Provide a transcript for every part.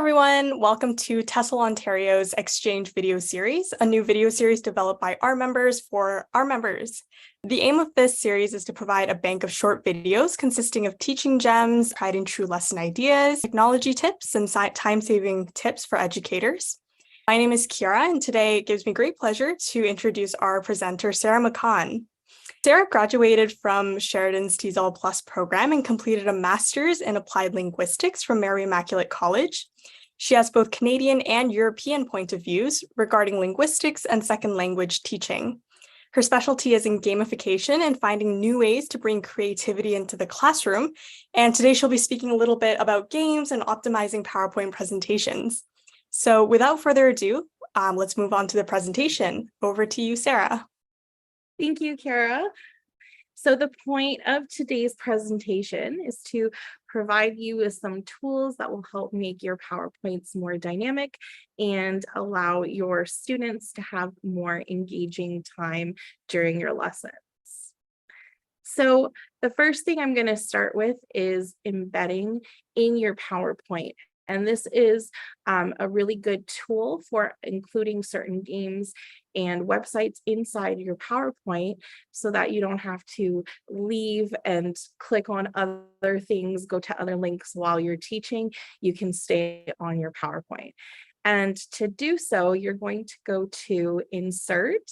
everyone. Welcome to TESL Ontario's Exchange video series, a new video series developed by our members for our members. The aim of this series is to provide a bank of short videos consisting of teaching gems, tried and true lesson ideas, technology tips, and time-saving tips for educators. My name is Kiara, and today it gives me great pleasure to introduce our presenter, Sara Machan. Sara graduated from Sheridan's TESL Plus program and completed a master's in applied linguistics from Mary Immaculate College. She has both Canadian and European point of views regarding linguistics and second language teaching. Her specialty is in gamification and finding new ways to bring creativity into the classroom. And today she'll be speaking a little bit about games and optimizing PowerPoint presentations. So without further ado, let's move on to the presentation. Over to you, Sara. Thank you, Kiara. So the point of today's presentation is to provide you with some tools that will help make your PowerPoints more dynamic and allow your students to have more engaging time during your lessons. So the first thing I'm going to start with is embedding in your PowerPoint. And this is a really good tool for including certain games and websites inside your PowerPoint so that you don't have to leave and click on other things, go to other links while you're teaching. You can stay on your PowerPoint. And to do so, you're going to go to Insert,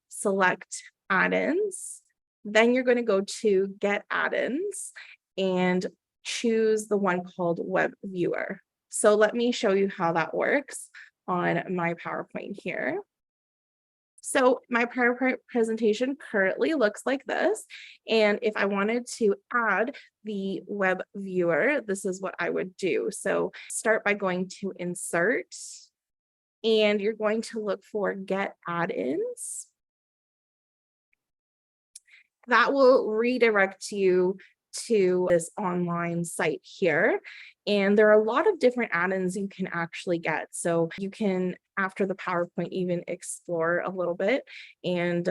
select Add-ins. Then you're going to go to Get Add-ins and choose the one called Web Viewer. So let me show you how that works on my PowerPoint here. So my PowerPoint presentation currently looks like this. And if I wanted to add the web viewer, this is what I would do. So start by going to Insert, and you're going to look for Get Add-ins. That will redirect you to this online site here. And there are a lot of different add-ins you can actually get. So you can, after the PowerPoint, even explore a little bit, and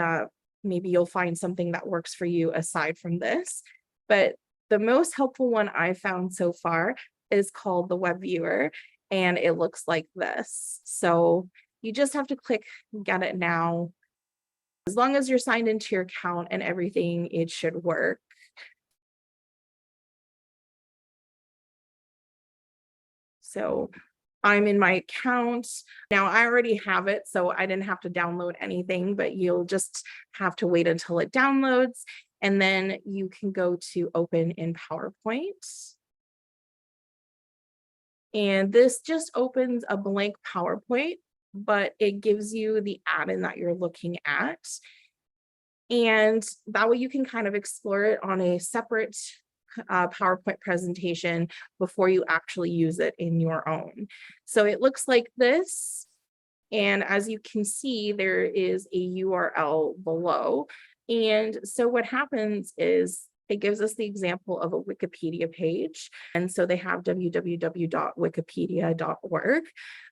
maybe you'll find something that works for you aside from this. But the most helpful one I've found so far is called the Web Viewer, and it looks like this. So you just have to click Get It Now. As long as you're signed into your account and everything, it should work. So I'm in my account. Now I already have it, so I didn't have to download anything, but you'll just have to wait until it downloads. And then you can go to Open in PowerPoint. And this just opens a blank PowerPoint, but it gives you the add-in that you're looking at. And that way you can kind of explore it on a separate PowerPoint presentation before you actually use it in your own. So it looks like this. And as you can see, there is a URL below. And so what happens is it gives us the example of a Wikipedia page. And so they have www.wikipedia.org.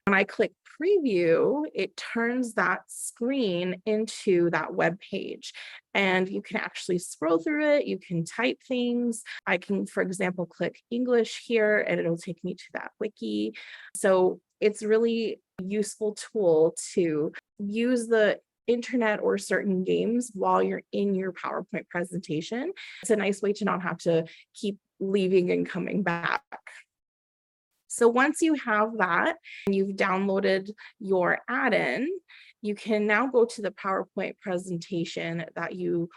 When I click preview, it turns that screen into that web page. And you can actually scroll through it. You can type things. I can, for example, click English here, and it'll take me to that wiki. So it's really a useful tool to use the internet or certain games while you're in your PowerPoint presentation. It's a nice way to not have to keep leaving and coming back. So once you have that and you've downloaded your add-in, you can now go to the PowerPoint presentation that you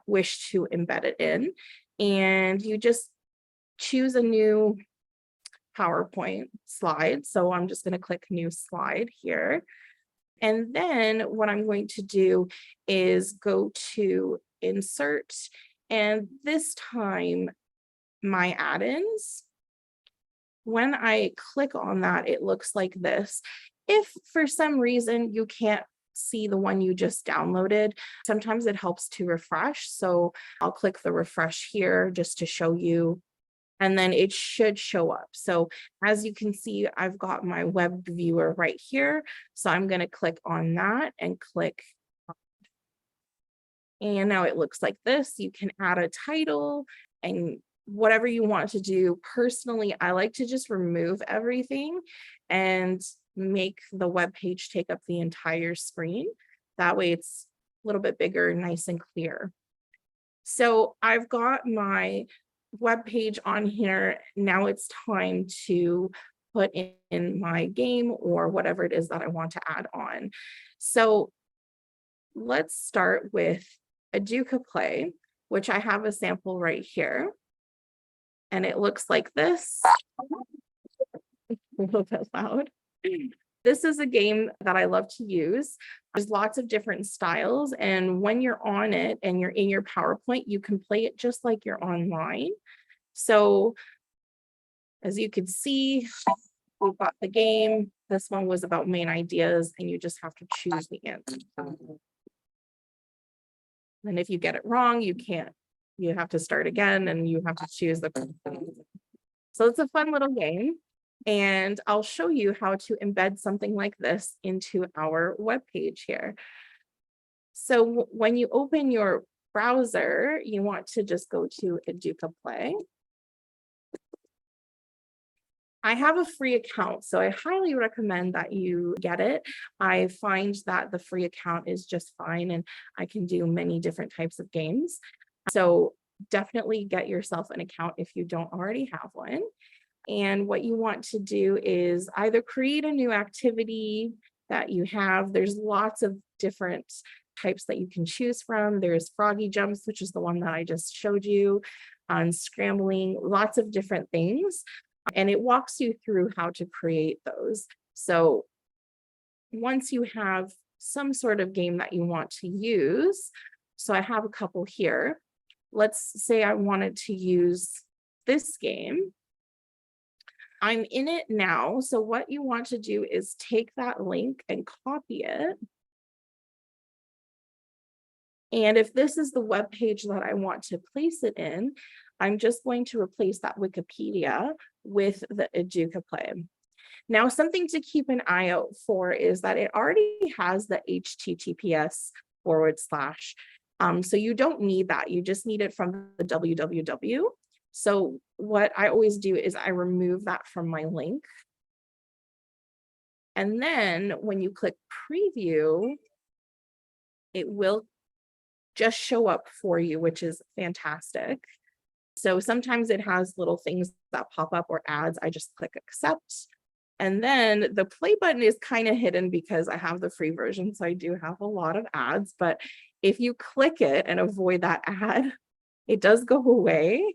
wish to embed it in, and you just choose a new PowerPoint slide. So I'm just going to click New Slide here. And then what I'm going to do is go to Insert, and this time my add-ins. When I click on that, it looks like this. If for some reason you can't see the one you just downloaded, sometimes it helps to refresh. So I'll click the refresh here just to show you, and then it should show up. So as you can see, I've got my web viewer right here. So I'm going to click on that and click. And now it looks like this. You can add a title and whatever you want to do. Personally, I like to just remove everything and make the web page take up the entire screen. That way it's a little bit bigger, nice and clear. So I've got my web page on here. Now it's time to put in my game or whatever it is that I want to add on. So let's start with Educa Play, which I have a sample right here. And it looks like this. A little bit loud. This is a game that I love to use. There's lots of different styles, and when you're on it and you're in your PowerPoint, you can play it just like you're online. So as you can see, we've got the game. This one was about main ideas, and you just have to choose the answer. And if you get it wrong, you have to start again and you have to choose the. So it's a fun little game. And I'll show you how to embed something like this into our web page here. So when you open your browser, you want to just go to Educa Play. I have a free account, so I highly recommend that you get it. I find that the free account is just fine, and I can do many different types of games. So definitely get yourself an account if you don't already have one. And what you want to do is either create a new activity that you have. There's lots of different types that you can choose from. There's froggy jumps, which is the one that I just showed you, on scrambling, lots of different things. And it walks you through how to create those. So once you have some sort of game that you want to use, so I have a couple here. Let's say I wanted to use this game. I'm in it now. So what you want to do is take that link and copy it. And if this is the web page that I want to place it in, I'm just going to replace that Wikipedia with the Educa Play. Now, something to keep an eye out for is that it already has the HTTPS /. So you don't need that. You just need it from the www. So what I always do is I remove that from my link. And then when you click preview, it will just show up for you, which is fantastic. So sometimes it has little things that pop up or ads. I just click accept. And then the play button is kind of hidden because I have the free version. So I do have a lot of ads, but if you click it and avoid that ad, it does go away.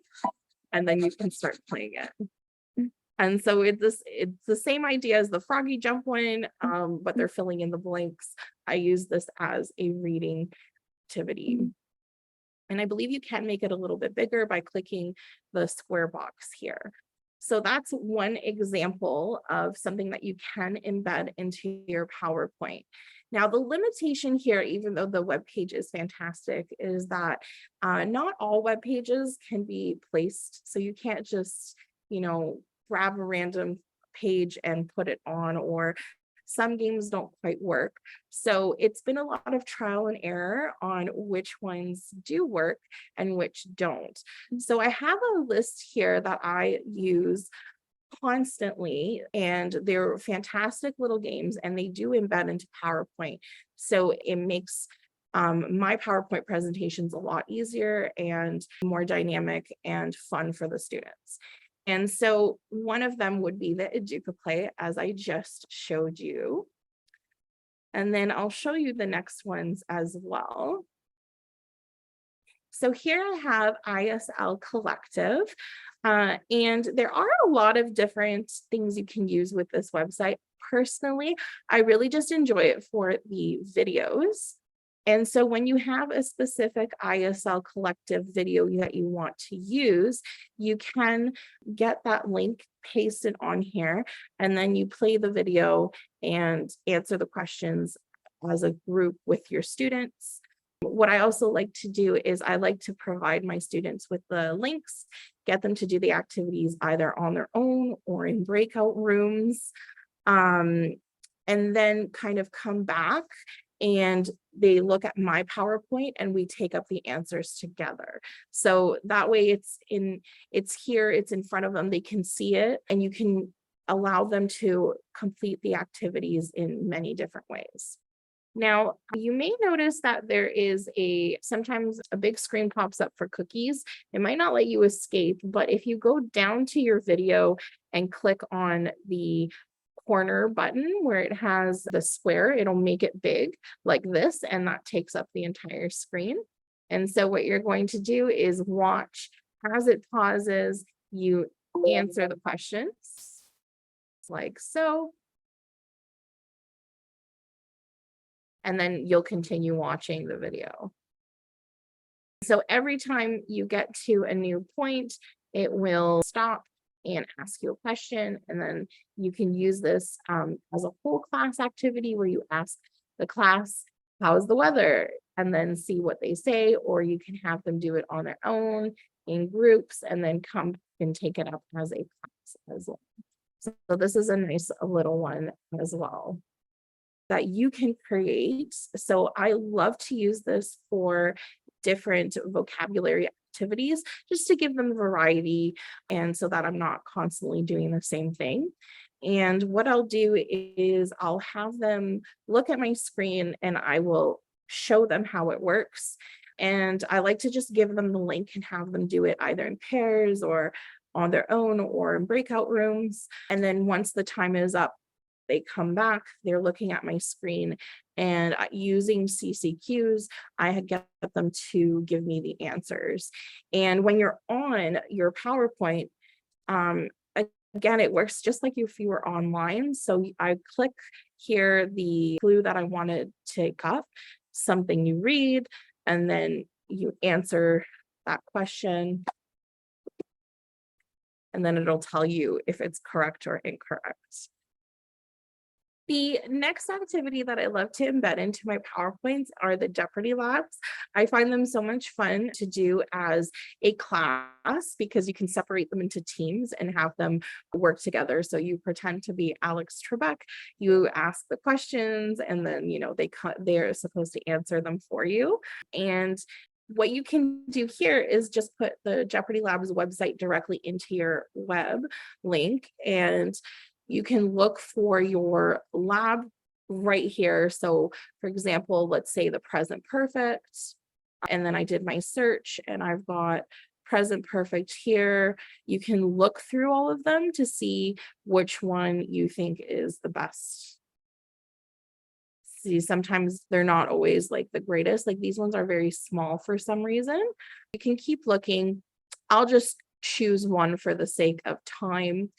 And then you can start playing it. And so it's the same idea as the froggy jump one, but they're filling in the blanks. I use this as a reading activity. And I believe you can make it a little bit bigger by clicking the square box here. So that's one example of something that you can embed into your PowerPoint. Now, the limitation here, even though the web page is fantastic, is that not all web pages can be placed. So you can't just, grab a random page and put it on, or some games don't quite work. So it's been a lot of trial and error on which ones do work and which don't. So I have a list here that I use constantly, and they're fantastic little games, and they do embed into PowerPoint. So it makes my PowerPoint presentations a lot easier and more dynamic and fun for the students. And so one of them would be the Educa Play, as I just showed you. And then I'll show you the next ones as well. So here I have ISL Collective, and there are a lot of different things you can use with this website. Personally, I really just enjoy it for the videos. And so when you have a specific ISL Collective video that you want to use, you can get that link pasted on here, and then you play the video and answer the questions as a group with your students. What I also like to do is I like to provide my students with the links, get them to do the activities either on their own or in breakout rooms, and then kind of come back and they look at my PowerPoint and we take up the answers together. So that way it's here, it's in front of them, they can see it, and you can allow them to complete the activities in many different ways. Now, you may notice that there is sometimes a big screen pops up for cookies. It might not let you escape, but if you go down to your video and click on the corner button where it has the square, it'll make it big like this, and that takes up the entire screen. And so what you're going to do is watch as it pauses, you answer the questions like so. And then you'll continue watching the video. So every time you get to a new point, it will stop and ask you a question. And then you can use this as a whole class activity where you ask the class, how's the weather? And then see what they say, or you can have them do it on their own in groups and then come and take it up as a class as well. So this is a nice little one as well that you can create. So I love to use this for different vocabulary activities just to give them variety, and so that I'm not constantly doing the same thing. And what I'll do is I'll have them look at my screen and I will show them how it works. And I like to just give them the link and have them do it either in pairs or on their own or in breakout rooms. And then once the time is up, they come back, they're looking at my screen, and using CCQs, I get them to give me the answers. And when you're on your PowerPoint, again, it works just like if you were online. So I click here the clue that I want to take up, something you read, and then you answer that question. And then it'll tell you if it's correct or incorrect. The next activity that I love to embed into my PowerPoints are the Jeopardy labs. I find them so much fun to do as a class because you can separate them into teams and have them work together. So you pretend to be Alex Trebek, you ask the questions, and then they're supposed to answer them for you. And what you can do here is just put the Jeopardy Labs website directly into your web link, and you can look for your lab right here. So for example, let's say the present perfect, and then I did my search and I've got present perfect here. You can look through all of them to see which one you think is the best. See, sometimes they're not always like the greatest. Like these ones are very small for some reason. You can keep looking. I'll just choose one for the sake of time.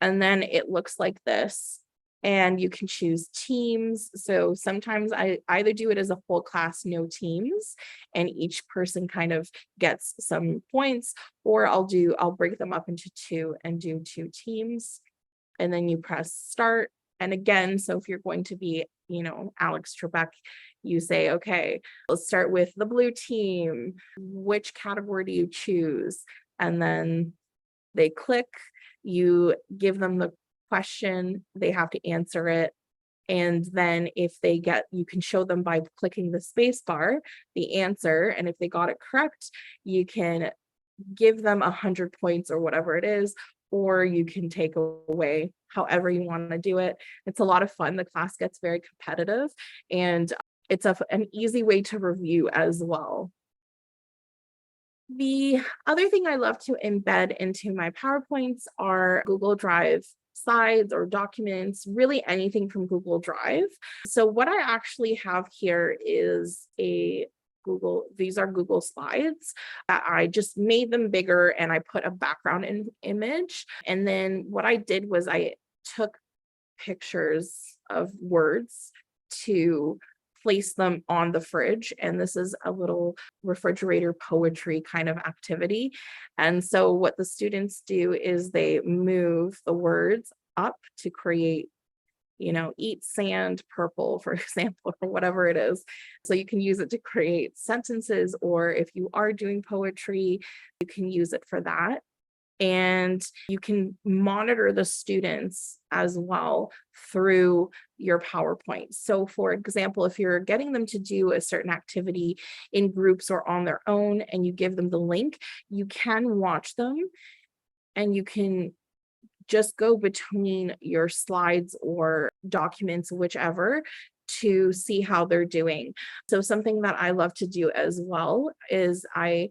And then it looks like this, and you can choose teams. So sometimes I either do it as a full class, no teams, and each person kind of gets some points, or I'll break them up into two and do two teams. And then you press start. And again, so if you're going to be, Alex Trebek, you say, okay, let's start with the blue team. Which category do you choose? And then they click. You give them the question, they have to answer it. And then if you can show them by clicking the space bar, the answer. And if they got it correct, you can give them 100 points or whatever it is, or you can take away however you want to do it. It's a lot of fun. The class gets very competitive, and it's an easy way to review as well. The other thing I love to embed into my PowerPoints are Google Drive slides or documents, really anything from Google Drive. So what I actually have here is these are Google slides. I just made them bigger and I put a background image. And then what I did was I took pictures of words to place them on the fridge. And this is a little refrigerator poetry kind of activity. And so what the students do is they move the words up to create, eat sand purple, for example, or whatever it is. So you can use it to create sentences, or if you are doing poetry, you can use it for that. And you can monitor the students as well through your PowerPoint. So for example, if you're getting them to do a certain activity in groups or on their own and you give them the link, you can watch them and you can just go between your slides or documents, whichever, to see how they're doing. So something that I love to do as well is I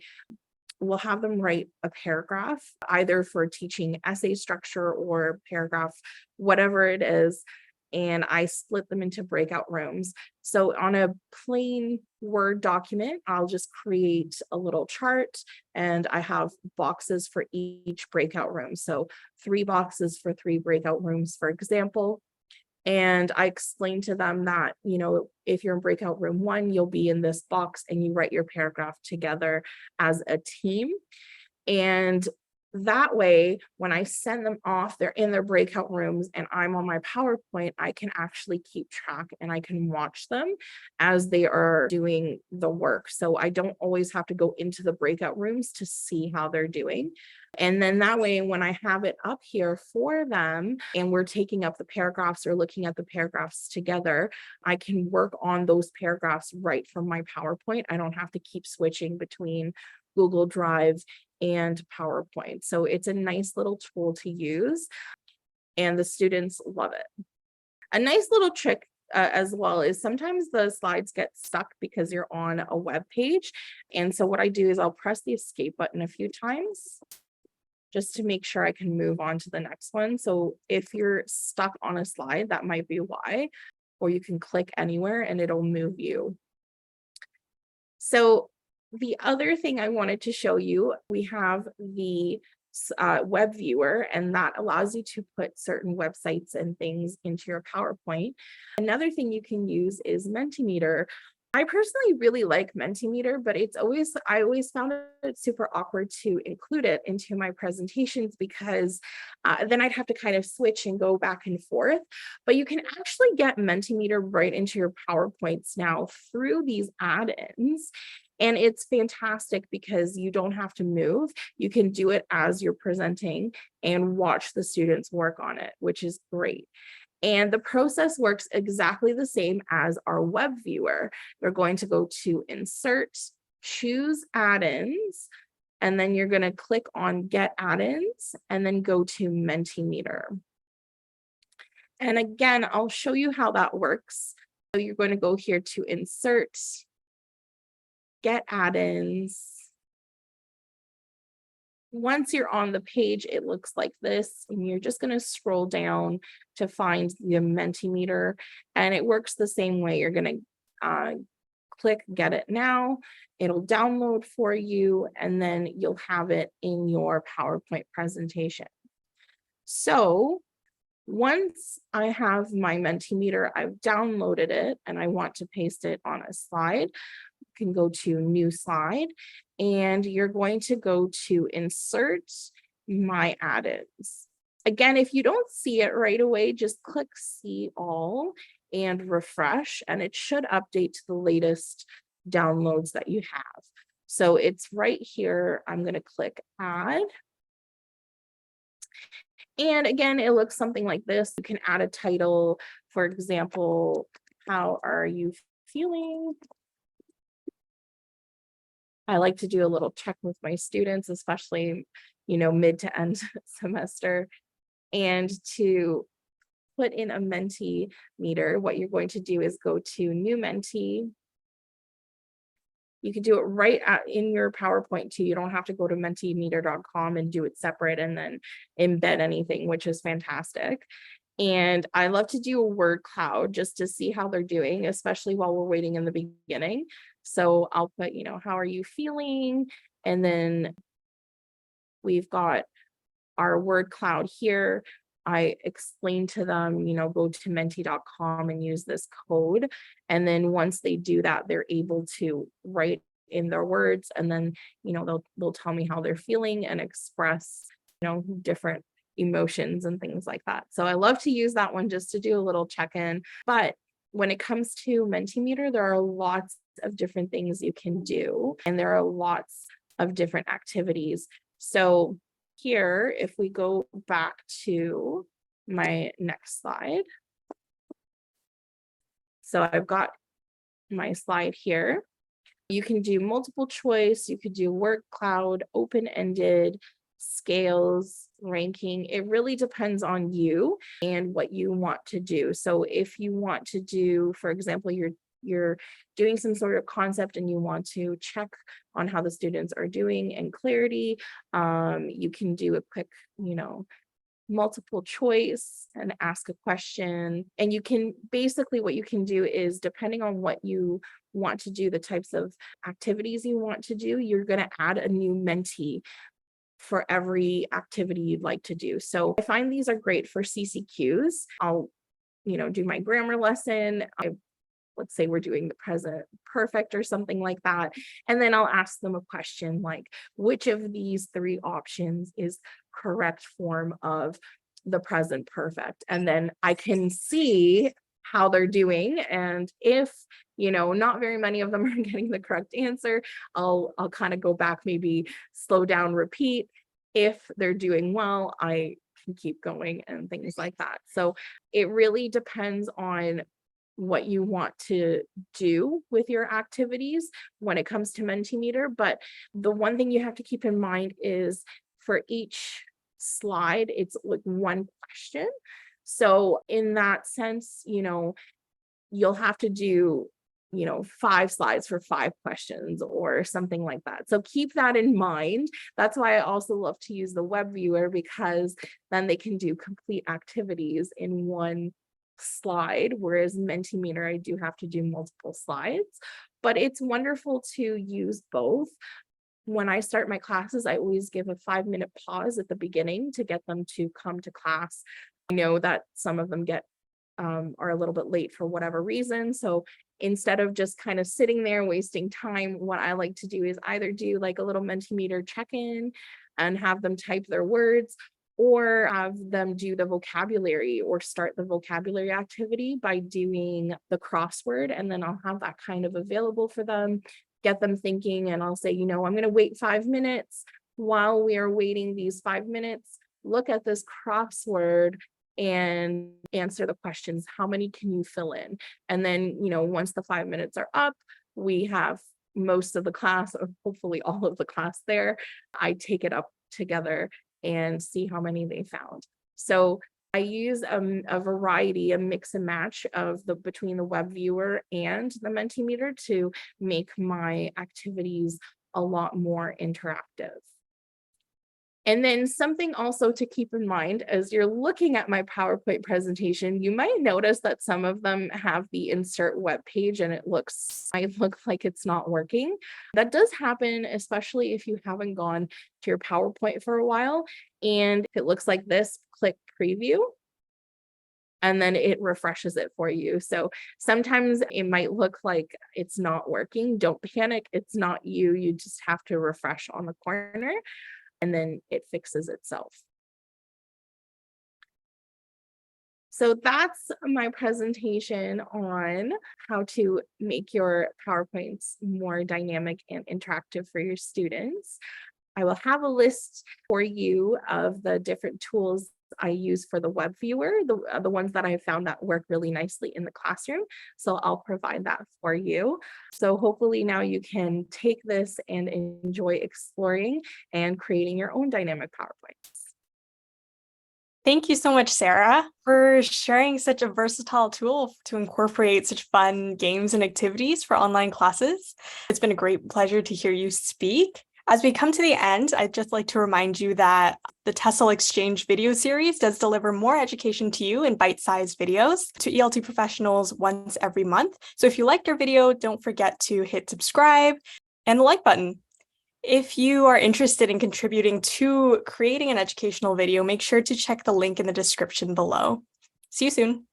will have them write a paragraph, either for teaching essay structure or paragraph, whatever it is. And I split them into breakout rooms. So on a plain Word document, I'll just create a little chart and I have boxes for each breakout room. So 3 boxes for 3 breakout rooms, for example. And I explained to them that, if you're in breakout room 1, you'll be in this box and you write your paragraph together as a team. And that way, when I send them off, they're in their breakout rooms and I'm on my PowerPoint, I can actually keep track and I can watch them as they are doing the work. So I don't always have to go into the breakout rooms to see how they're doing. And then that way, when I have it up here for them and we're taking up the paragraphs or looking at the paragraphs together, I can work on those paragraphs right from my PowerPoint. I don't have to keep switching between Google Drive and PowerPoint. So it's a nice little tool to use and the students love it. A nice little trick as well is sometimes the slides get stuck because you're on a web page. And so what I do is I'll press the escape button a few times just to make sure I can move on to the next one. So if you're stuck on a slide, that might be why, or you can click anywhere and it'll move you. So the other thing I wanted to show you, we have the web viewer, and that allows you to put certain websites and things into your PowerPoint. Another thing you can use is Mentimeter. I personally really like Mentimeter, but I always found it super awkward to include it into my presentations because then I'd have to kind of switch and go back and forth. But you can actually get Mentimeter right into your PowerPoints now through these add-ins. And it's fantastic because you don't have to move. You can do it as you're presenting and watch the students work on it, which is great. And the process works exactly the same as our web viewer. You're going to go to Insert, choose Add-ins, and then you're going to click on Get Add-ins, and then go to Mentimeter. And again, I'll show you how that works. So you're going to go here to Insert, Get Add-ins. Once you're on the page, it looks like this, and you're just going to scroll down to find the Mentimeter, and it works the same way. You're going to click Get It Now. It'll download for you, and then you'll have it in your PowerPoint presentation. So once I have my Mentimeter, I've downloaded it, and I want to paste it on a slide. You can go to New Slide, and you're going to go to Insert, My Add-ins. Again, if you don't see it right away, just click See All and refresh, and it should update to the latest downloads that you have. So it's right here. I'm going to click Add. And again, it looks something like this. You can add a title, for example, how are you feeling? I like to do a little check with my students, especially, mid to end semester. And to put in a Mentimeter, what you're going to do is go to New Menti. You can do it right in your PowerPoint too. You don't have to go to mentimeter.com and do it separate and then embed anything, which is fantastic. And I love to do a word cloud just to see how they're doing, especially while we're waiting in the beginning. So I'll put, how are you feeling? And then we've got our word cloud here. I explain to them, go to menti.com and use this code. And then once they do that, they're able to write in their words, and then, they'll tell me how they're feeling and express, different emotions and things like that. So I love to use that one just to do a little check-in. But when it comes to Mentimeter, there are lots of different things you can do, and there are lots of different activities. So here, if we go back to my next slide. So I've got my slide here. You can do multiple choice, you could do word cloud, open-ended, scales, ranking. It really depends on you and what you want to do. So if you want to do, for example, you're doing some sort of concept and you want to check on how the students are doing and clarity, you can do a quick, multiple choice and ask a question. And you can basically, what you can do is, depending on what you want to do, the types of activities you want to do, you're going to add a new mentee for every activity you'd like to do. So I find these are great for CCQs. I'll, do my grammar lesson. Let's say we're doing the present perfect or something like that. And then I'll ask them a question like, which of these 3 options is correct form of the present perfect? And then I can see how they're doing. And if, not very many of them are getting the correct answer, I'll kind of go back, maybe slow down, repeat. If they're doing well, I can keep going and things like that. So it really depends on what you want to do with your activities when it comes to Mentimeter. But the one thing you have to keep in mind is, for each slide, it's like one question. So in that sense, you'll have to do 5 slides for 5 questions or something like that. So keep that in mind. That's why I also love to use the web viewer, because then they can do complete activities in one slide, whereas Mentimeter, I do have to do multiple slides. But it's wonderful to use both. When I start my classes, I always give a 5-minute pause at the beginning to get them to come to class. I know that some of them are a little bit late for whatever reason. So instead of just kind of sitting there wasting time, what I like to do is either do like a little Mentimeter check-in and have them type their words, or have them do the vocabulary, or start the vocabulary activity by doing the crossword. And then I'll have that kind of available for them, get them thinking, and I'll say, I'm going to wait 5 minutes. While we are waiting these 5 minutes, look at this crossword and answer the questions. How many can you fill in? And then, once the 5 minutes are up, we have most of the class, or hopefully all of the class there. I take it up together and see how many they found. So I use a variety, a mix and match of between the web viewer and the Mentimeter to make my activities a lot more interactive. And then something also to keep in mind as you're looking at my PowerPoint presentation, you might notice that some of them have the insert web page and might look like it's not working. That does happen, especially if you haven't gone to your PowerPoint for a while. And if it looks like this, click preview, and then it refreshes it for you. So sometimes it might look like it's not working. Don't panic. It's not you. You just have to refresh on the corner, and then it fixes itself. So that's my presentation on how to make your PowerPoints more dynamic and interactive for your students. I will have a list for you of the different tools I use for the web viewer, the ones that I found that work really nicely in the classroom. So I'll provide that for you. So hopefully now you can take this and enjoy exploring and creating your own dynamic PowerPoints. Thank you so much, Sarah, for sharing such a versatile tool to incorporate such fun games and activities for online classes. It's been a great pleasure to hear you speak. As we come to the end, I'd just like to remind you that the TESL Exchange video series does deliver more education to you in bite-sized videos to ELT professionals once every month. So if you liked our video, don't forget to hit subscribe and the like button. If you are interested in contributing to creating an educational video, make sure to check the link in the description below. See you soon.